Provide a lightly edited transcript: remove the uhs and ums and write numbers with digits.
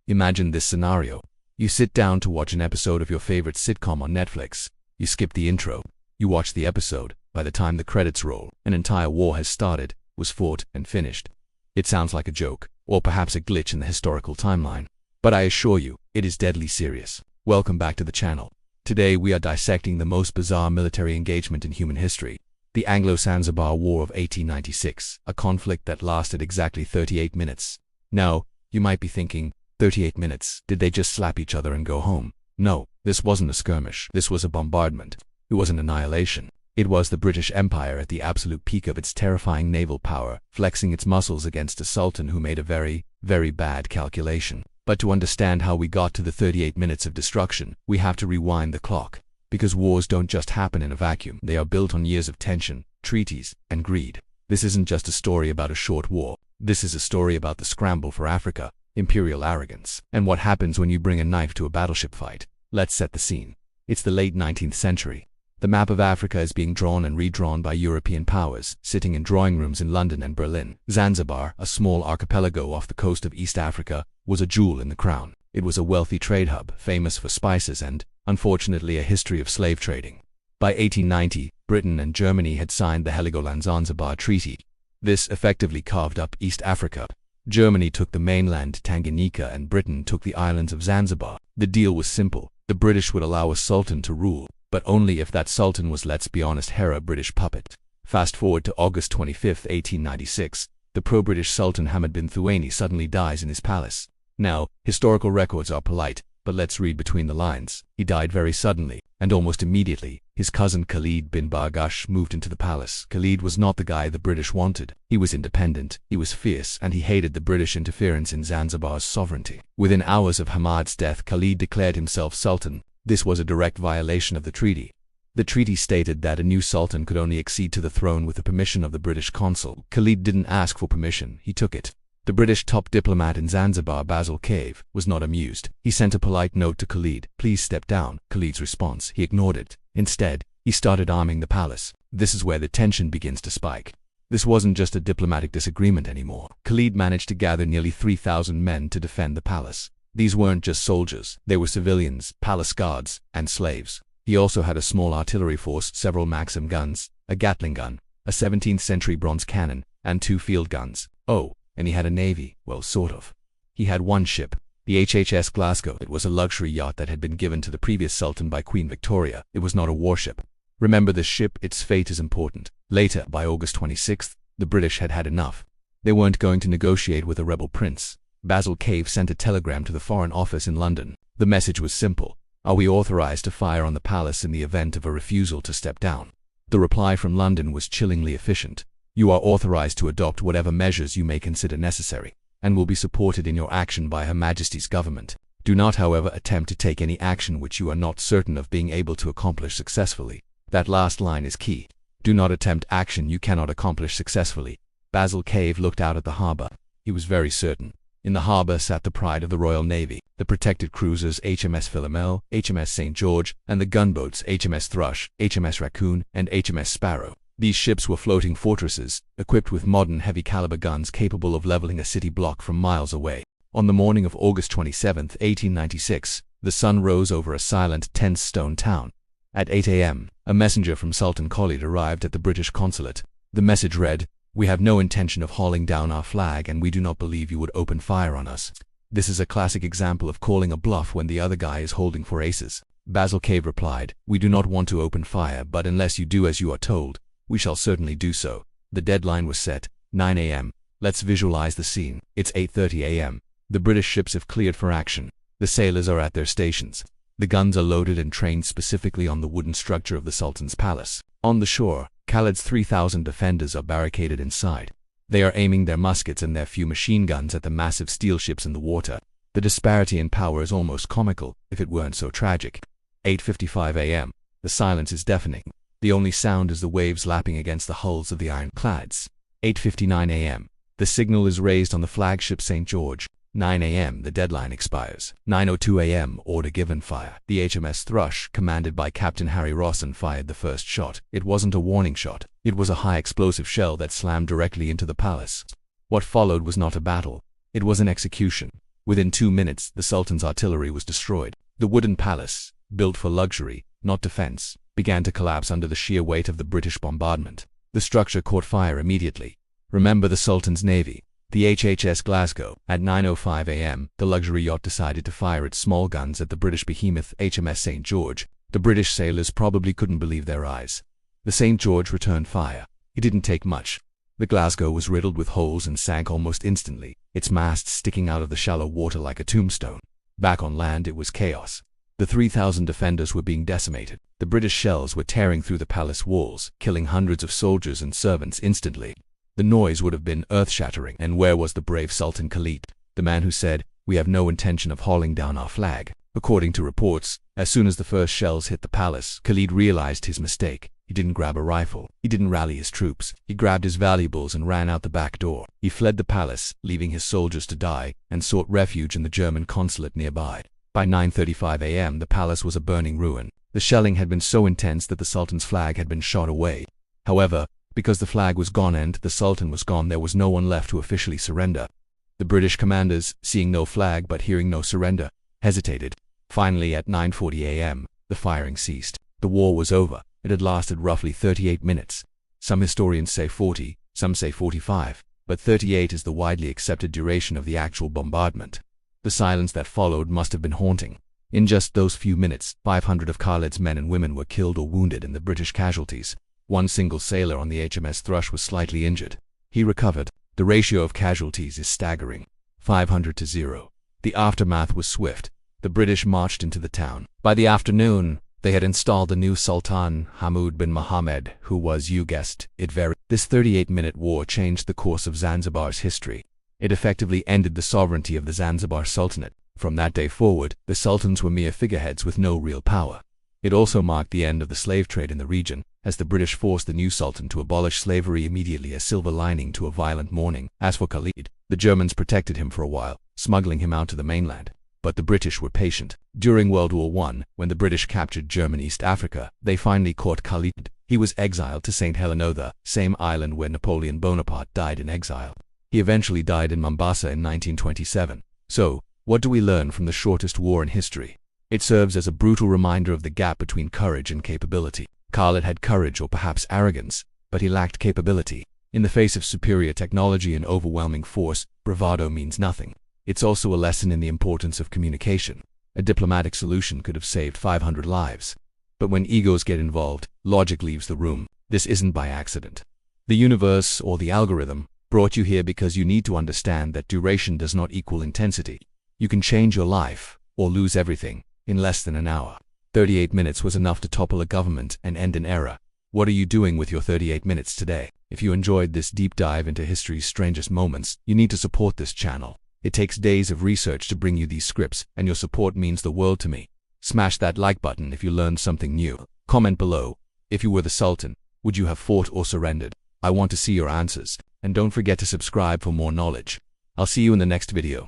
Imagine this scenario. You sit down to watch an episode of your favorite sitcom on Netflix. You skip the intro. You watch the episode. By the time the credits roll, an entire war has started, was fought, and finished. It sounds like a joke, or perhaps a glitch in the historical timeline. But I assure you, it is deadly serious. Welcome back to the channel. Today we are dissecting the most bizarre military engagement in human history. The Anglo-Zanzibar War of 1896, a conflict that lasted exactly 38 minutes. Now, you might be thinking, 38 minutes, did they just slap each other and go home? No, this wasn't a skirmish, this was a bombardment. It was an annihilation. It was the British Empire at the absolute peak of its terrifying naval power, flexing its muscles against a sultan who made a very, very bad calculation. But to understand how we got to the 38 minutes of destruction, we have to rewind the clock. Because wars don't just happen in a vacuum, they are built on years of tension, treaties, and greed. This isn't just a story about a short war. This is a story about the scramble for Africa, imperial arrogance, and what happens when you bring a knife to a battleship fight. Let's set the scene. It's the late 19th century. The map of Africa is being drawn and redrawn by European powers, sitting in drawing rooms in London and Berlin. Zanzibar, a small archipelago off the coast of East Africa, was a jewel in the crown. It was a wealthy trade hub, famous for spices and, unfortunately, a history of slave trading. By 1890, Britain and Germany had signed the Anglo-Zanzibar Treaty. This effectively carved up East Africa. Germany took the mainland Tanganyika and Britain took the islands of Zanzibar. The deal was simple. The British would allow a sultan to rule, but only if that sultan was, let's be honest, a British puppet. Fast forward to August 25, 1896, the pro-British Sultan Hamad bin Thuwaini suddenly dies in his palace. Now, historical records are polite, but let's read between the lines. He died very suddenly, and almost immediately, his cousin Khalid bin Bargash moved into the palace. Khalid was not the guy the British wanted. He was independent, he was fierce, and he hated the British interference in Zanzibar's sovereignty. Within hours of Hamad's death, Khalid declared himself sultan. This was a direct violation of the treaty. The treaty stated that a new sultan could only accede to the throne with the permission of the British consul. Khalid didn't ask for permission, he took it. The British top diplomat in Zanzibar, Basil Cave, was not amused. He sent a polite note to Khalid, "Please step down." Khalid's response, he ignored it. Instead, he started arming the palace. This is where the tension begins to spike. This wasn't just a diplomatic disagreement anymore. Khalid managed to gather nearly 3,000 men to defend the palace. These weren't just soldiers, they were civilians, palace guards, and slaves. He also had a small artillery force, several Maxim guns, a Gatling gun, a 17th century bronze cannon, and 2 field guns. Oh, and he had a navy, well, sort of. He had one ship, the HHS Glasgow. It was a luxury yacht that had been given to the previous sultan by Queen Victoria. It was not a warship. Remember this ship, its fate is important. Later, by August 26th, the British had had enough. They weren't going to negotiate with a rebel prince. Basil Cave sent a telegram to the Foreign Office in London. The message was simple. Are we authorized to fire on the palace in the event of a refusal to step down? The reply from London was chillingly efficient. You are authorized to adopt whatever measures you may consider necessary, and will be supported in your action by Her Majesty's government. Do not, however, attempt to take any action which you are not certain of being able to accomplish successfully. That last line is key. Do not attempt action you cannot accomplish successfully. Basil Cave looked out at the harbor. He was very certain. In the harbor sat the pride of the Royal Navy, the protected cruisers HMS Philomel, HMS St. George, and the gunboats HMS Thrush, HMS Raccoon, and HMS Sparrow. These ships were floating fortresses, equipped with modern heavy-caliber guns capable of leveling a city block from miles away. On the morning of August 27, 1896, the sun rose over a silent, tense stone town. At 8 a.m., a messenger from Sultan Khalid arrived at the British consulate. The message read, "We have no intention of hauling down our flag and we do not believe you would open fire on us." This is a classic example of calling a bluff when the other guy is holding for aces. Basil Cave replied, "We do not want to open fire, but unless you do as you are told, we shall certainly do so." The deadline was set, 9 a.m. Let's visualize the scene. It's 8:30 a.m. The British ships have cleared for action. The sailors are at their stations. The guns are loaded and trained specifically on the wooden structure of the Sultan's palace. On the shore, Khalid's 3,000 defenders are barricaded inside. They are aiming their muskets and their few machine guns at the massive steel ships in the water. The disparity in power is almost comical, if it weren't so tragic. 8:55 a.m. The silence is deafening. The only sound is the waves lapping against the hulls of the ironclads. 8:59 a.m. The signal is raised on the flagship St. George. 9 a.m. The deadline expires. 9:02 a.m. Order given, fire. The HMS Thrush, commanded by Captain Harry Rawson, fired the first shot. It wasn't a warning shot. It was a high-explosive shell that slammed directly into the palace. What followed was not a battle. It was an execution. Within 2 minutes, the Sultan's artillery was destroyed. The wooden palace, built for luxury, not defense, began to collapse under the sheer weight of the British bombardment. The structure caught fire immediately. Remember the Sultan's navy. The HHS Glasgow. At 9:05 a.m., the luxury yacht decided to fire its small guns at the British behemoth HMS St. George. The British sailors probably couldn't believe their eyes. The St. George returned fire. It didn't take much. The Glasgow was riddled with holes and sank almost instantly, its masts sticking out of the shallow water like a tombstone. Back on land, it was chaos. The 3,000 defenders were being decimated. The British shells were tearing through the palace walls, killing hundreds of soldiers and servants instantly. The noise would have been earth-shattering. And where was the brave Sultan Khalid, the man who said, "We have no intention of hauling down our flag"? According to reports, as soon as the first shells hit the palace, Khalid realized his mistake. He didn't grab a rifle. He didn't rally his troops. He grabbed his valuables and ran out the back door. He fled the palace, leaving his soldiers to die, and sought refuge in the German consulate nearby. By 9:35 a.m., the palace was a burning ruin. The shelling had been so intense that the Sultan's flag had been shot away. However, because the flag was gone and the Sultan was gone, there was no one left to officially surrender. The British commanders, seeing no flag but hearing no surrender, hesitated. Finally, at 9:40 a.m., the firing ceased. The war was over. It had lasted roughly 38 minutes. Some historians say 40, some say 45, but 38 is the widely accepted duration of the actual bombardment. The silence that followed must have been haunting. In just those few minutes, 500 of Khalid's men and women were killed or wounded in the British casualties. One single sailor on the HMS Thrush was slightly injured. He recovered. The ratio of casualties is staggering. 500 to 0. The aftermath was swift. The British marched into the town. By the afternoon, they had installed the new Sultan, Hamoud bin Mohammed, who was, you guessed it, This 38-minute war changed the course of Zanzibar's history. It effectively ended the sovereignty of the Zanzibar Sultanate. From that day forward, the sultans were mere figureheads with no real power. It also marked the end of the slave trade in the region, as the British forced the new sultan to abolish slavery immediately, a silver lining to a violent morning. As for Khalid, the Germans protected him for a while, smuggling him out to the mainland. But the British were patient. During World War I, when the British captured German East Africa, they finally caught Khalid. He was exiled to St. Helena, the same island where Napoleon Bonaparte died in exile. He eventually died in Mombasa in 1927. So, what do we learn from the shortest war in history? It serves as a brutal reminder of the gap between courage and capability. Khalid had courage or perhaps arrogance, but he lacked capability. In the face of superior technology and overwhelming force, bravado means nothing. It's also a lesson in the importance of communication. A diplomatic solution could have saved 500 lives. But when egos get involved, logic leaves the room. This isn't by accident. The universe, or the algorithm, brought you here because you need to understand that duration does not equal intensity. You can change your life, or lose everything, in less than an hour. 38 minutes was enough to topple a government and end an era. What are you doing with your 38 minutes today? If you enjoyed this deep dive into history's strangest moments, you need to support this channel. It takes days of research to bring you these scripts, and your support means the world to me. Smash that like button if you learned something new. Comment below. If you were the Sultan, would you have fought or surrendered? I want to see your answers. And don't forget to subscribe for more knowledge. I'll see you in the next video.